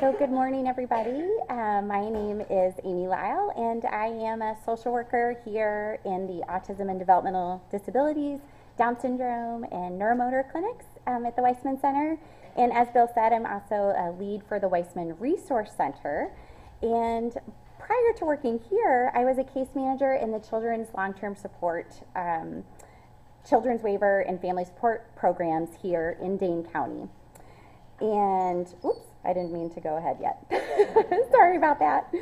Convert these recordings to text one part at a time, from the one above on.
So good morning, everybody. My name is Amy Lyle, and I am a social worker here in the Autism and Developmental Disabilities, Down Syndrome, and Neuromotor clinics at the Waisman Center. And as Bill said, I'm also a lead for the Waisman Resource Center. And prior to working here, I was a case manager in the Children's Long-Term Support, Children's Waiver and Family Support programs here in Dane County. And, oops, I didn't mean to go ahead yet. Sorry about that.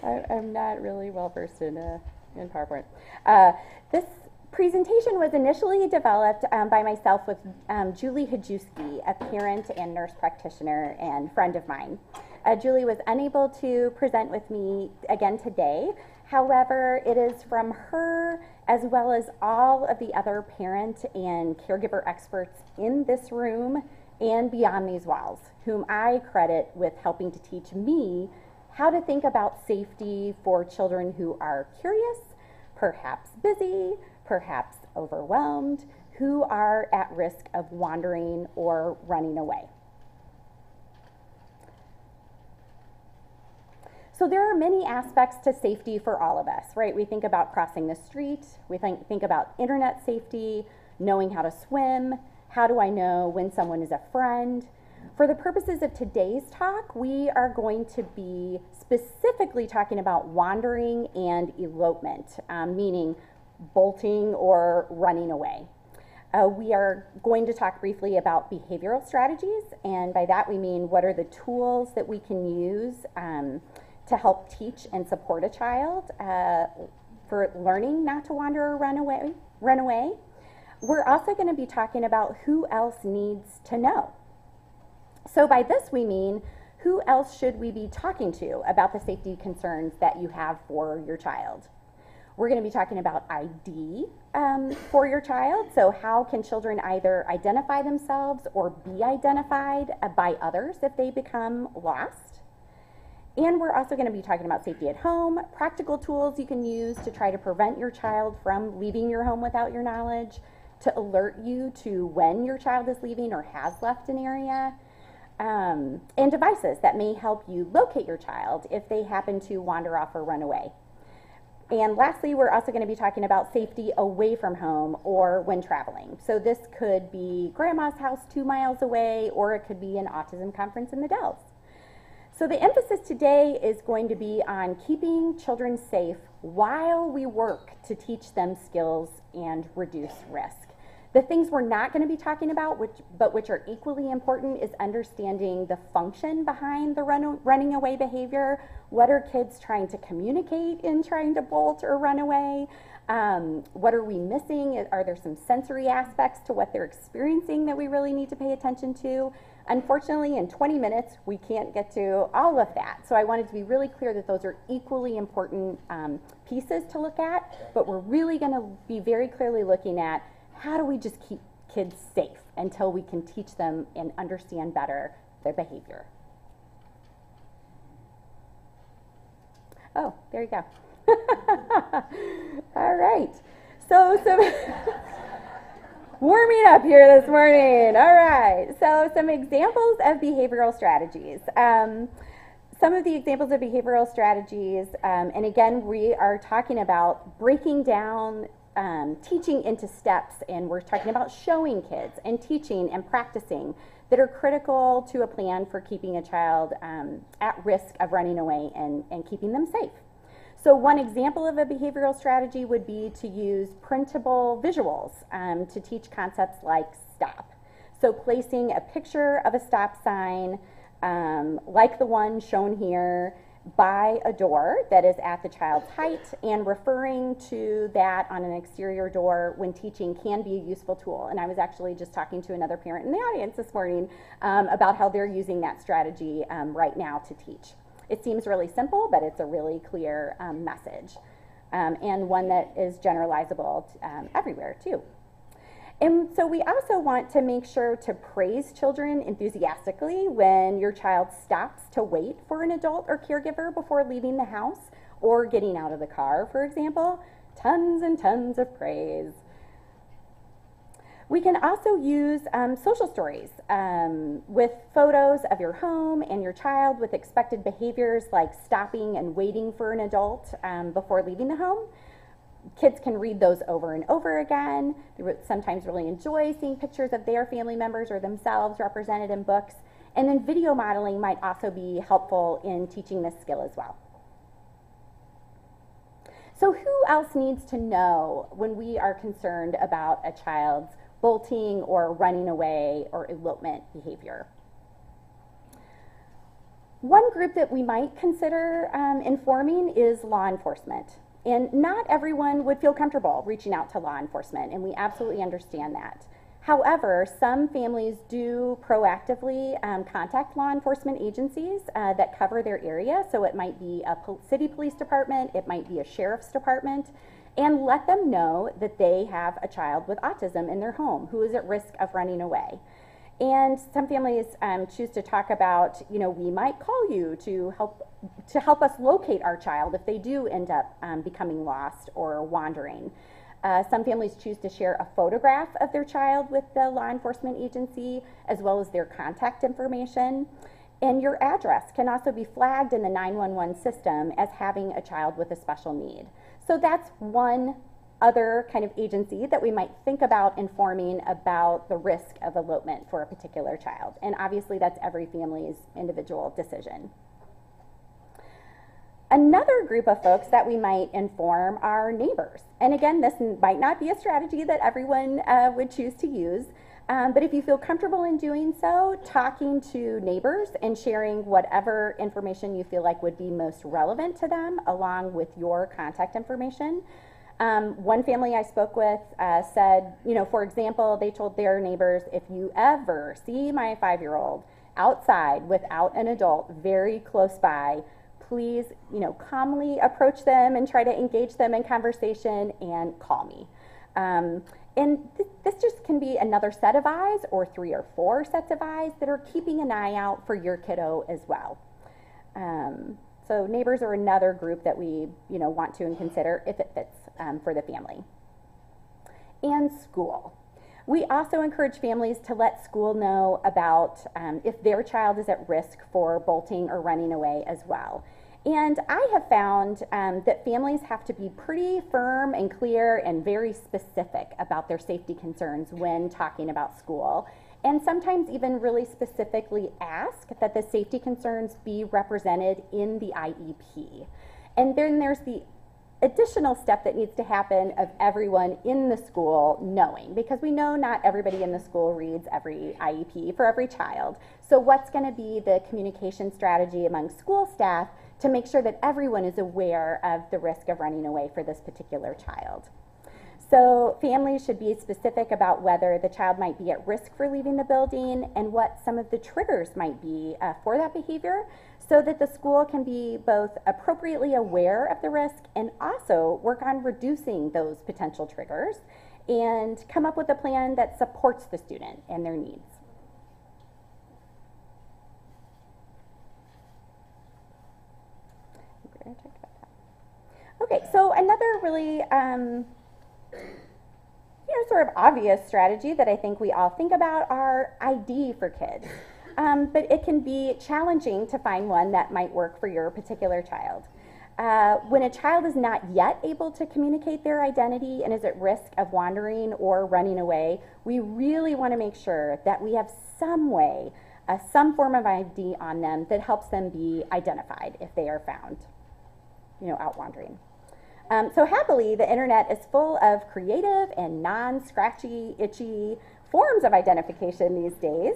I'm not really well versed in PowerPoint. This presentation was initially developed by myself with Julie Hajewski, a parent and nurse practitioner and friend of mine. Julie was unable to present with me again today. However, it is from her, as well as all of the other parent and caregiver experts in this room and beyond these walls, whom I credit with helping to teach me how to think about safety for children who are curious, perhaps busy, perhaps overwhelmed, who are at risk of wandering or running away. So there are many aspects to safety for all of us, right? We think about crossing the street, we think about internet safety, knowing how to swim. How do I know when someone is a friend? For the purposes of today's talk, we are going to be specifically talking about wandering and elopement, meaning bolting or running away. We are going to talk briefly about behavioral strategies, and by that we mean what are the tools that we can use to help teach and support a child for learning not to wander or run away. We're also going to be talking about who else needs to know. So by this we mean, who else should we be talking to about the safety concerns that you have for your child? We're going to be talking about ID for your child. So how can children either identify themselves or be identified by others if they become lost? And we're also going to be talking about safety at home, practical tools you can use to try to prevent your child from leaving your home without your knowledge, to alert you to when your child is leaving or has left an area, and devices that may help you locate your child if they happen to wander off or run away. And lastly, we're also going to be talking about safety away from home or when traveling. So this could be grandma's house 2 miles away, or it could be an autism conference in the Dells. So the emphasis today is going to be on keeping children safe while we work to teach them skills and reduce risk. The things we're not going to be talking about, but which are equally important, is understanding the function behind the running away behavior. What are kids trying to communicate in trying to bolt or run away? What are we missing? Are there some sensory aspects to what they're experiencing that we really need to pay attention to? Unfortunately, in 20 minutes, we can't get to all of that. So I wanted to be really clear that those are equally important pieces to look at, but we're really going to be very clearly looking at how do we just keep kids safe until we can teach them and understand better their behavior. Oh, there you go. All right. So warming up here this morning. All right. So some examples of behavioral strategies. Some of the examples of behavioral strategies, and again, we are talking about breaking down teaching into steps, and we're talking about showing kids and teaching and practicing that are critical to a plan for keeping a child at risk of running away and keeping them safe. So one example of a behavioral strategy would be to use printable visuals to teach concepts like stop. So placing a picture of a stop sign like the one shown here by a door that is at the child's height, and referring to that on an exterior door when teaching can be a useful tool. And I was actually just talking to another parent in the audience this morning about how they're using that strategy right now to teach. It seems really simple, but it's a really clear message, and one that is generalizable everywhere too. And so we also want to make sure to praise children enthusiastically when your child stops to wait for an adult or caregiver before leaving the house or getting out of the car, for example. Tons and tons of praise. We can also use social stories with photos of your home and your child with expected behaviors like stopping and waiting for an adult before leaving the home. Kids can read those over and over again. They sometimes really enjoy seeing pictures of their family members or themselves represented in books. And then video modeling might also be helpful in teaching this skill as well. So who else needs to know when we are concerned about a child's bolting or running away or elopement behavior? One group that we might consider informing is law enforcement. And not everyone would feel comfortable reaching out to law enforcement, and we absolutely understand that. However, some families do proactively contact law enforcement agencies that cover their area. So it might be a city police department, it might be a sheriff's department, and let them know that they have a child with autism in their home who is at risk of running away. And some families choose to talk about, we might call you to help us locate our child if they do end up becoming lost or wandering. Some families choose to share a photograph of their child with the law enforcement agency, as well as their contact information. And your address can also be flagged in the 911 system as having a child with a special need. So that's one other kind of agency that we might think about informing about the risk of elopement for a particular child. And obviously that's every family's individual decision. Another group of folks that we might inform are neighbors. And again, this might not be a strategy that everyone would choose to use, but if you feel comfortable in doing so, talking to neighbors and sharing whatever information you feel like would be most relevant to them along with your contact information. One family I spoke with said, for example, they told their neighbors, if you ever see my 5-year-old outside without an adult very close by, please, calmly approach them and try to engage them in conversation and call me. And this just can be another set of eyes or 3 or 4 sets of eyes that are keeping an eye out for your kiddo as well. So neighbors are another group that we, want to consider if it fits for the family. And school. We also encourage families to let school know about if their child is at risk for bolting or running away as well. And I have found that families have to be pretty firm and clear and very specific about their safety concerns when talking about school, and sometimes even really specifically ask that the safety concerns be represented in the IEP. And then there's the additional step that needs to happen of everyone in the school knowing, because we know not everybody in the school reads every IEP for every child. So what's going to be the communication strategy among school staff to make sure that everyone is aware of the risk of running away for this particular child? So families should be specific about whether the child might be at risk for leaving the building and what some of the triggers might be for that behavior, so that the school can be both appropriately aware of the risk and also work on reducing those potential triggers and come up with a plan that supports the student and their needs. Okay, so another really sort of obvious strategy that I think we all think about are ID for kids. But it can be challenging to find one that might work for your particular child. When a child is not yet able to communicate their identity and is at risk of wandering or running away, we really want to make sure that we have some way, some form of ID on them that helps them be identified if they are found, out wandering. So happily, the internet is full of creative and non-scratchy, itchy forms of identification these days.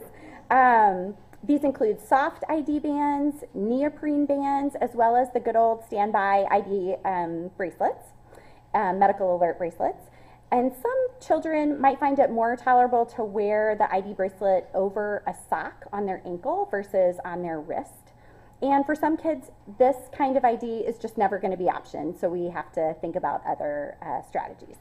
These include soft ID bands, neoprene bands, as well as the good old standby ID bracelets, medical alert bracelets. And some children might find it more tolerable to wear the ID bracelet over a sock on their ankle versus on their wrist. And for some kids, this kind of ID is just never going to be option, so we have to think about other strategies.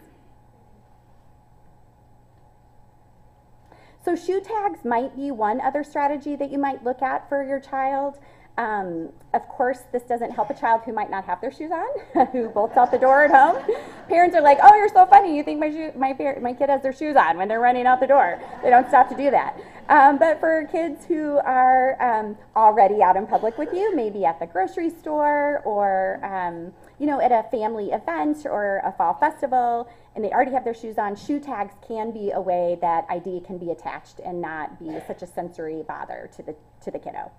So shoe tags might be one other strategy that you might look at for your child. Of course, this doesn't help a child who might not have their shoes on, who bolts out the door at home. Parents are like, oh, you're so funny. You think my kid has their shoes on when they're running out the door. They don't stop to do that. But for kids who are already out in public with you, maybe at the grocery store or at a family event or a fall festival, and they already have their shoes on, shoe tags can be a way that ID can be attached and not be such a sensory bother to the kiddo.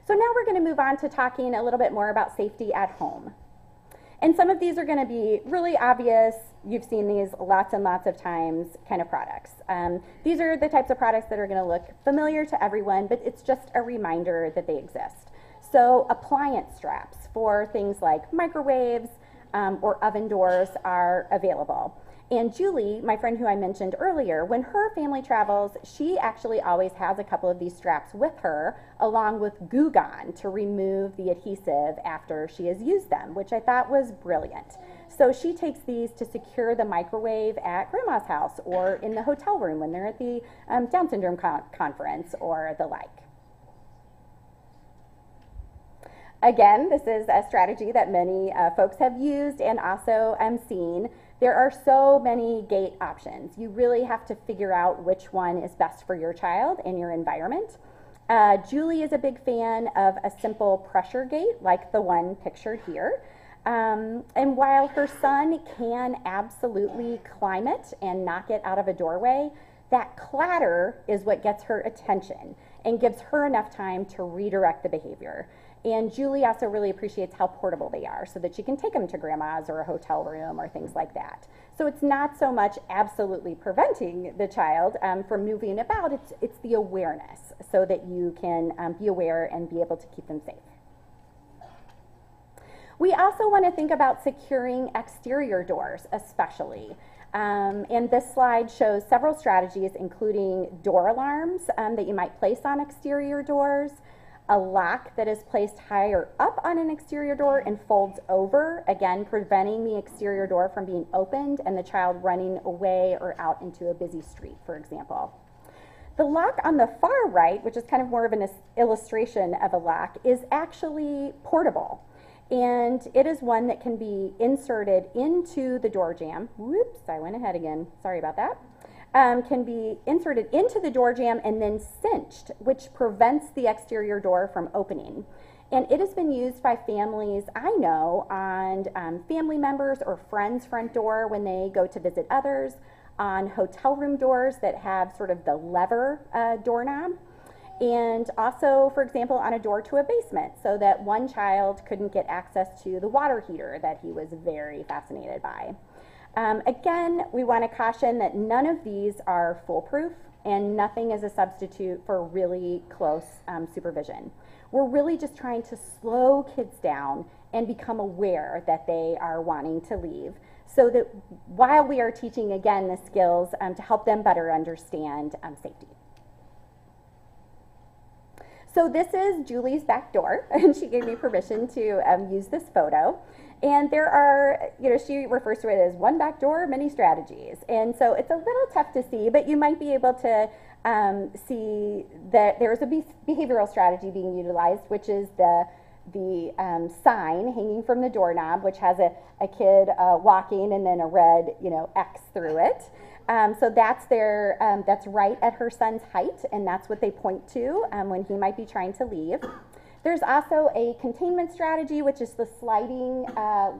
So now we're going to move on to talking a little bit more about safety at home. And some of these are going to be really obvious. You've seen these lots and lots of times kind of products. These are the types of products that are going to look familiar to everyone, but it's just a reminder that they exist. So appliance straps for things like microwaves or oven doors are available. And Julie, my friend who I mentioned earlier, when her family travels, she actually always has a couple of these straps with her, along with Goo Gone to remove the adhesive after she has used them, which I thought was brilliant. So she takes these to secure the microwave at grandma's house or in the hotel room when they're at the Down syndrome conference or the like. Again, this is a strategy that many folks have used and also seen. There are so many gate options. You really have to figure out which one is best for your child and your environment. Julie is a big fan of a simple pressure gate like the one pictured here. And while her son can absolutely climb it and knock it out of a doorway, that clatter is what gets her attention and gives her enough time to redirect the behavior. And Julie also really appreciates how portable they are so that she can take them to grandma's or a hotel room or things like that. So it's not so much absolutely preventing the child from moving about, it's the awareness so that you can be aware and be able to keep them safe. We also want to think about securing exterior doors especially. And this slide shows several strategies including door alarms that you might place on exterior doors, a lock that is placed higher up on an exterior door and folds over, again preventing the exterior door from being opened and the child running away or out into a busy street, for example. The lock on the far right, which is kind of more of an illustration of a lock, is actually portable. And it is one that can be inserted into the door jamb. Whoops, I went ahead again. Sorry about that. Can be inserted into the door jamb and then cinched, which prevents the exterior door from opening. And it has been used by families I know on family members or friends' front door when they go to visit others, on hotel room doors that have sort of the lever doorknob, and also, for example, on a door to a basement so that one child couldn't get access to the water heater that he was very fascinated by. Again, we want to caution that none of these are foolproof and nothing is a substitute for really close supervision. We're really just trying to slow kids down and become aware that they are wanting to leave so that while we are teaching, again, the skills to help them better understand safety. So this is Julie's back door, and she gave me permission to use this photo. And there are, she refers to it as one back door, many strategies. And so it's a little tough to see, but you might be able to see that there's a behavioral strategy being utilized, which is the sign hanging from the doorknob, which has a kid walking and then a red, X through it. So that's that's right at her son's height, and that's what they point to when he might be trying to leave. There's also a containment strategy, which is the sliding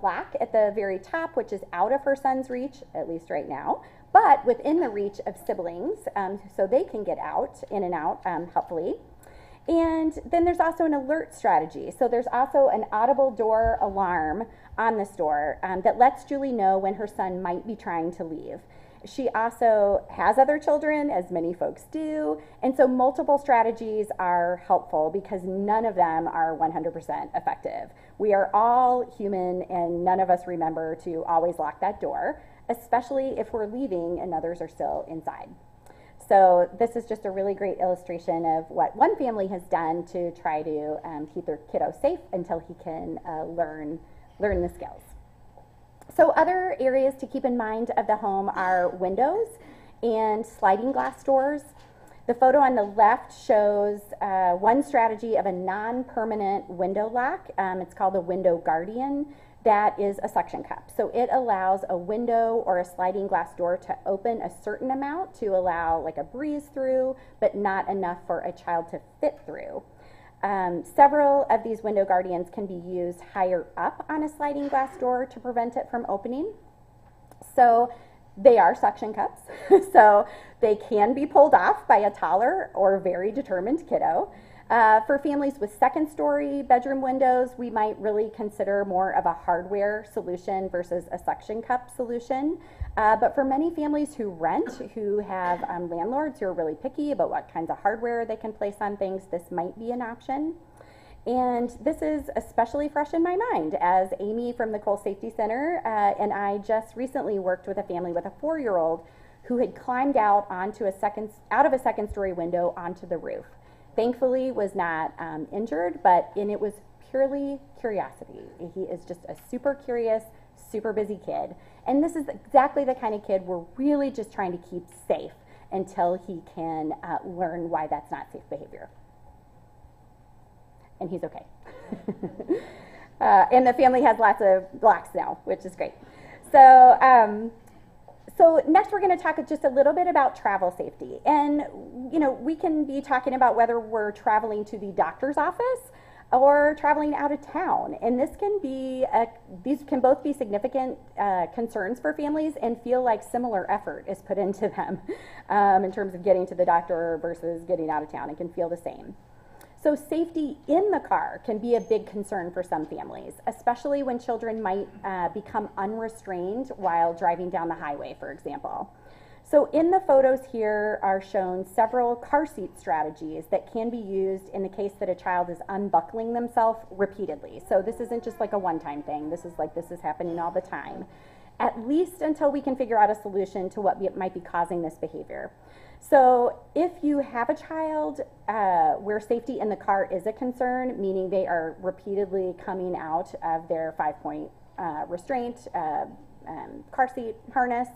lock at the very top, which is out of her son's reach, at least right now, but within the reach of siblings, so they can get out, in and out, helpfully. And then there's also an alert strategy. So there's also an audible door alarm on this door that lets Julie know when her son might be trying to leave. She also has other children, as many folks do, and so multiple strategies are helpful because none of them are 100% effective. We are all human and none of us remember to always lock that door, especially if we're leaving and others are still inside. So this is just a really great illustration of what one family has done to try to keep their kiddo safe until he can learn the skills. So other areas to keep in mind of the home are windows and sliding glass doors. The photo on the left shows one strategy of a non-permanent window lock. It's called a window guardian. That is a suction cup. So it allows a window or a sliding glass door to open a certain amount to allow like a breeze through, but not enough for a child to fit through. Several of these window guardians can be used higher up on a sliding glass door to prevent it from opening. So they are suction cups, so they can be pulled off by a taller or very determined kiddo. For families with second-story bedroom windows, we might really consider more of a hardware solution versus a suction cup solution. But for many families who rent, who have landlords who are really picky about what kinds of hardware they can place on things, this might be an option. And this is especially fresh in my mind as Amy from the Cole Safety Center and I just recently worked with a family with a 4-year-old who had climbed out of a second-story window onto the roof. Thankfully was not injured, and it was purely curiosity. He is just a super curious, super busy kid. And this is exactly the kind of kid we're really just trying to keep safe until he can learn why that's not safe behavior. And he's okay. And the family has lots of blocks now, which is great. So, so next we're going to talk just a little bit about travel safety. And, you know, we can be talking about whether we're traveling to the doctor's office or traveling out of town. And this can be, these can both be significant concerns for families and feel like similar effort is put into them in terms of getting to the doctor versus getting out of town. It can feel the same. So safety in the car can be a big concern for some families, especially when children might become unrestrained while driving down the highway, for example. So in the photos here are shown several car seat strategies that can be used in the case that a child is unbuckling themselves repeatedly. So this isn't just like a one-time thing. This is happening all the time, at least until we can figure out a solution to what might be causing this behavior. So if you have a child where safety in the car is a concern, meaning they are repeatedly coming out of their 5-point restraint car seat harness,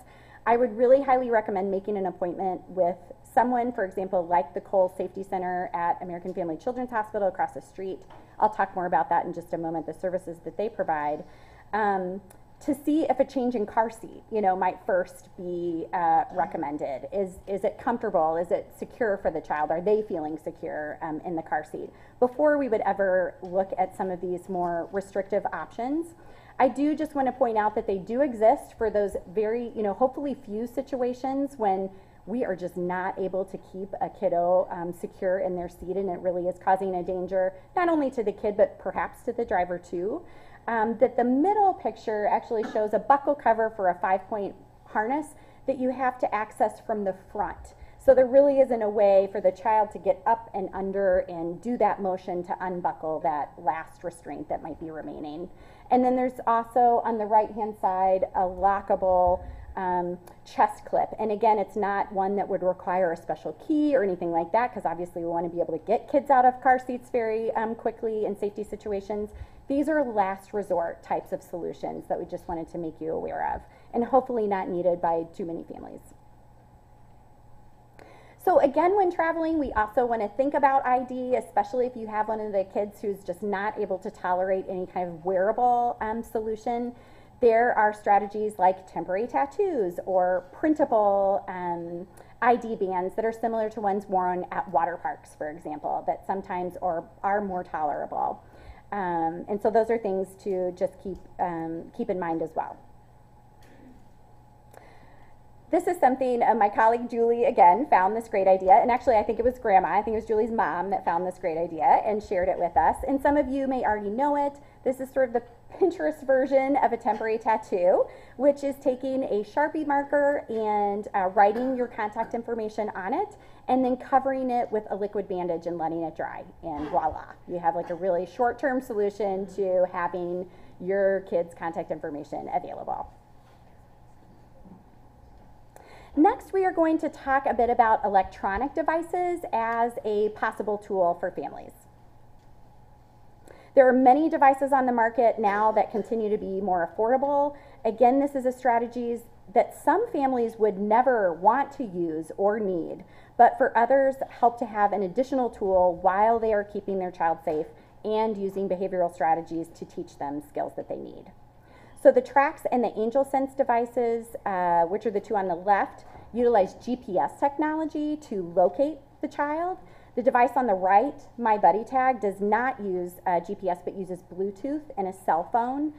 I would really highly recommend making an appointment with someone, for example, like the Cole Safety Center at American Family Children's Hospital across the street. I'll talk more about that in just a moment, the services that they provide. To see if a change in car seat, might first be recommended. Is it comfortable? Is it secure for the child? Are they feeling secure in the car seat? Before we would ever look at some of these more restrictive options, I do just want to point out that they do exist for those very, hopefully few situations when we are just not able to keep a kiddo secure in their seat, and it really is causing a danger, not only to the kid, but perhaps to the driver too. That the middle picture actually shows a buckle cover for a 5-point harness that you have to access from the front. So there really isn't a way for the child to get up and under and do that motion to unbuckle that last restraint that might be remaining. And then there's also on the right-hand side a lockable chest clip. And again, it's not one that would require a special key or anything like that, because obviously we want to be able to get kids out of car seats very quickly in safety situations. These are last resort types of solutions that we just wanted to make you aware of, and hopefully not needed by too many families. So again, when traveling, we also want to think about ID, especially if you have one of the kids who's just not able to tolerate any kind of wearable solution. There are strategies like temporary tattoos or printable ID bands that are similar to ones worn at water parks, for example, that sometimes are more tolerable. And so those are things to just keep in mind as well. This is something my colleague Julie, again, found this great idea. And actually, I think it was Grandma, I think it was Julie's mom that found this great idea and shared it with us. And some of you may already know it. This is sort of the Pinterest version of a temporary tattoo, which is taking a Sharpie marker and writing your contact information on it, and then covering it with a liquid bandage and letting it dry. And voila, you have like a really short-term solution to having your kids' contact information available. Next, we are going to talk a bit about electronic devices as a possible tool for families. There are many devices on the market now that continue to be more affordable. Again, this is a strategy that some families would never want to use or need, but for others help to have an additional tool while they are keeping their child safe and using behavioral strategies to teach them skills that they need. So the Trax and the AngelSense devices, which are the two on the left, utilize GPS technology to locate the child. The device on the right, My Buddy Tag, does not use GPS but uses Bluetooth and a cell phone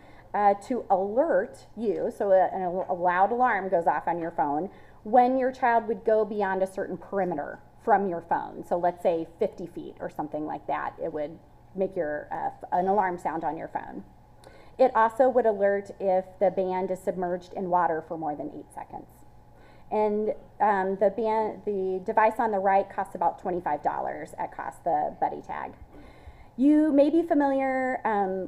to alert you, so a loud alarm goes off on your phone when your child would go beyond a certain perimeter from your phone. So let's say 50 feet or something like that. It would make an alarm sound on your phone. It also would alert if the band is submerged in water for more than 8 seconds. And the device on the right costs about $25 at cost, the Buddy Tag. You may be familiar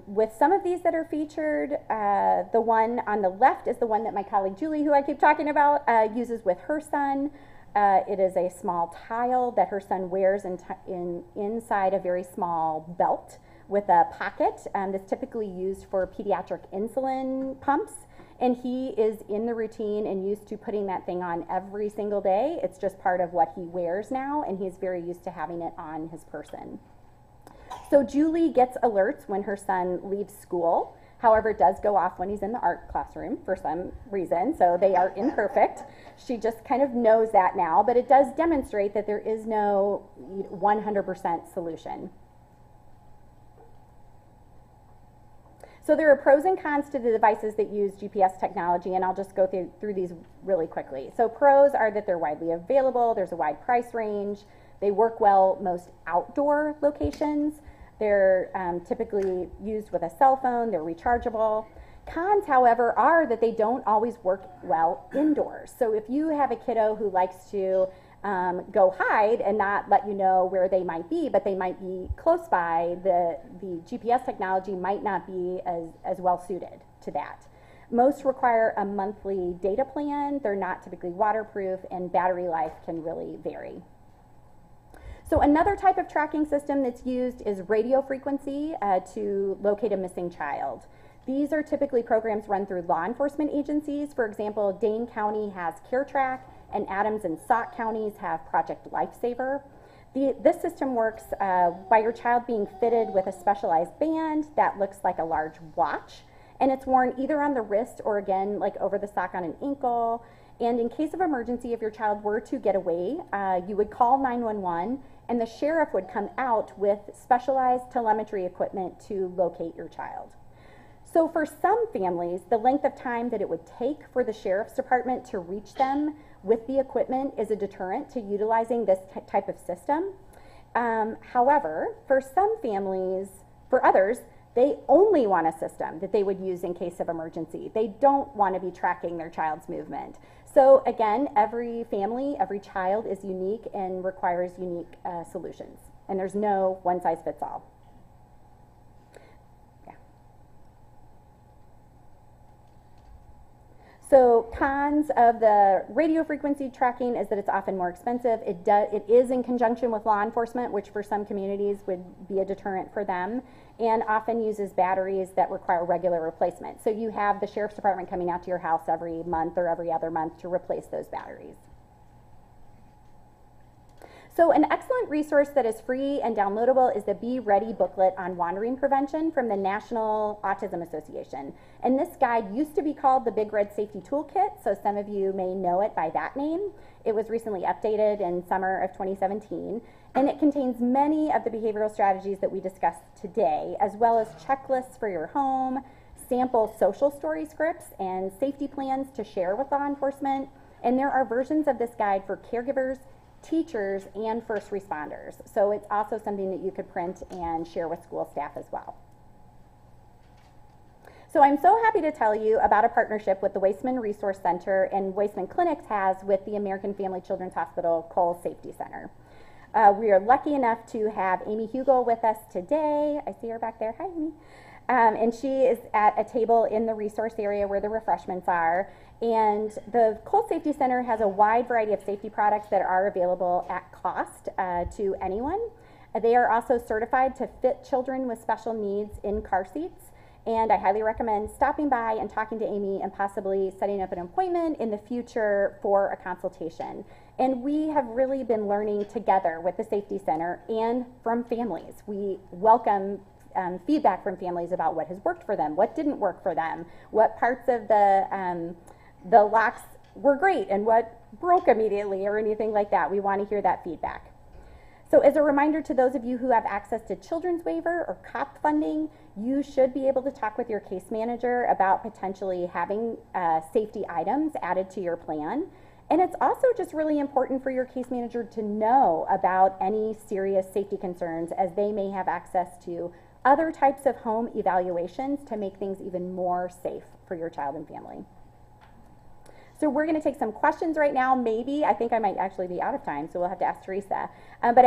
with some of these that are featured. The one on the left is the one that my colleague Julie, who I keep talking about, uses with her son. It is a small tile that her son wears inside a very small belt with a pocket that's typically used for pediatric insulin pumps. And he is in the routine and used to putting that thing on every single day. It's just part of what he wears now, and he's very used to having it on his person. So Julie gets alerts when her son leaves school. However, it does go off when he's in the art classroom for some reason, so they are imperfect. She just kind of knows that now, but it does demonstrate that there is no 100% solution. So there are pros and cons to the devices that use GPS technology, and I'll just go through these really quickly. So pros are that they're widely available, there's a wide price range, they work well most outdoor locations, they're typically used with a cell phone, they're rechargeable. Cons, however, are that they don't always work well indoors. So if you have a kiddo who likes to go hide and not let you know where they might be, but they might be close by, the GPS technology might not be as well suited to that. Most require a monthly data plan, they're not typically waterproof, and battery life can really vary. So another type of tracking system that's used is radio frequency to locate a missing child. These are typically programs run through law enforcement agencies. For example, Dane County has CareTrack, and Adams and Sauk counties have Project Lifesaver. This system works by your child being fitted with a specialized band that looks like a large watch, and it's worn either on the wrist or again like over the sock on an ankle. And in case of emergency, if your child were to get away, you would call 911 and the sheriff would come out with specialized telemetry equipment to locate your child. So for some families, the length of time that it would take for the sheriff's department to reach them with the equipment is a deterrent to utilizing this type of system. However, for some families, for others, they only want a system that they would use in case of emergency. They don't want to be tracking their child's movement. So again, every family, every child is unique and requires unique solutions. And there's no one size fits all. So cons of the radio frequency tracking is that it's often more expensive. It is in conjunction with law enforcement, which for some communities would be a deterrent for them, and often uses batteries that require regular replacement. So you have the sheriff's department coming out to your house every month or every other month to replace those batteries. So an excellent resource that is free and downloadable is the Be Ready booklet on wandering prevention from the National Autism Association. And this guide used to be called the Big Red Safety Toolkit, so some of you may know it by that name. It was recently updated in summer of 2017, and it contains many of the behavioral strategies that we discussed today, as well as checklists for your home, sample social story scripts, and safety plans to share with law enforcement. And there are versions of this guide for caregivers, teachers, and first responders. So it's also something that you could print and share with school staff as well. So I'm so happy to tell you about a partnership with the Waisman Resource Center and Waisman Clinics has with the American Family Children's Hospital Cole Safety Center. We are lucky enough to have Amy Hugel with us today. I see her back there. Hi, Amy. And she is at a table in the resource area where the refreshments are. And the Cole Safety Center has a wide variety of safety products that are available at cost to anyone. They are also certified to fit children with special needs in car seats. And I highly recommend stopping by and talking to Amy and possibly setting up an appointment in the future for a consultation. And we have really been learning together with the Safety Center and from families. We welcome feedback from families about what has worked for them, what didn't work for them, what parts of the locks were great and what broke immediately or anything like that. We want to hear that feedback. So as a reminder to those of you who have access to children's waiver or COP funding, you should be able to talk with your case manager about potentially having safety items added to your plan. And it's also just really important for your case manager to know about any serious safety concerns, as they may have access to other types of home evaluations to make things even more safe for your child and family. So we're going to take some questions right now. Maybe, I think I might actually be out of time, so we'll have to ask Teresa. But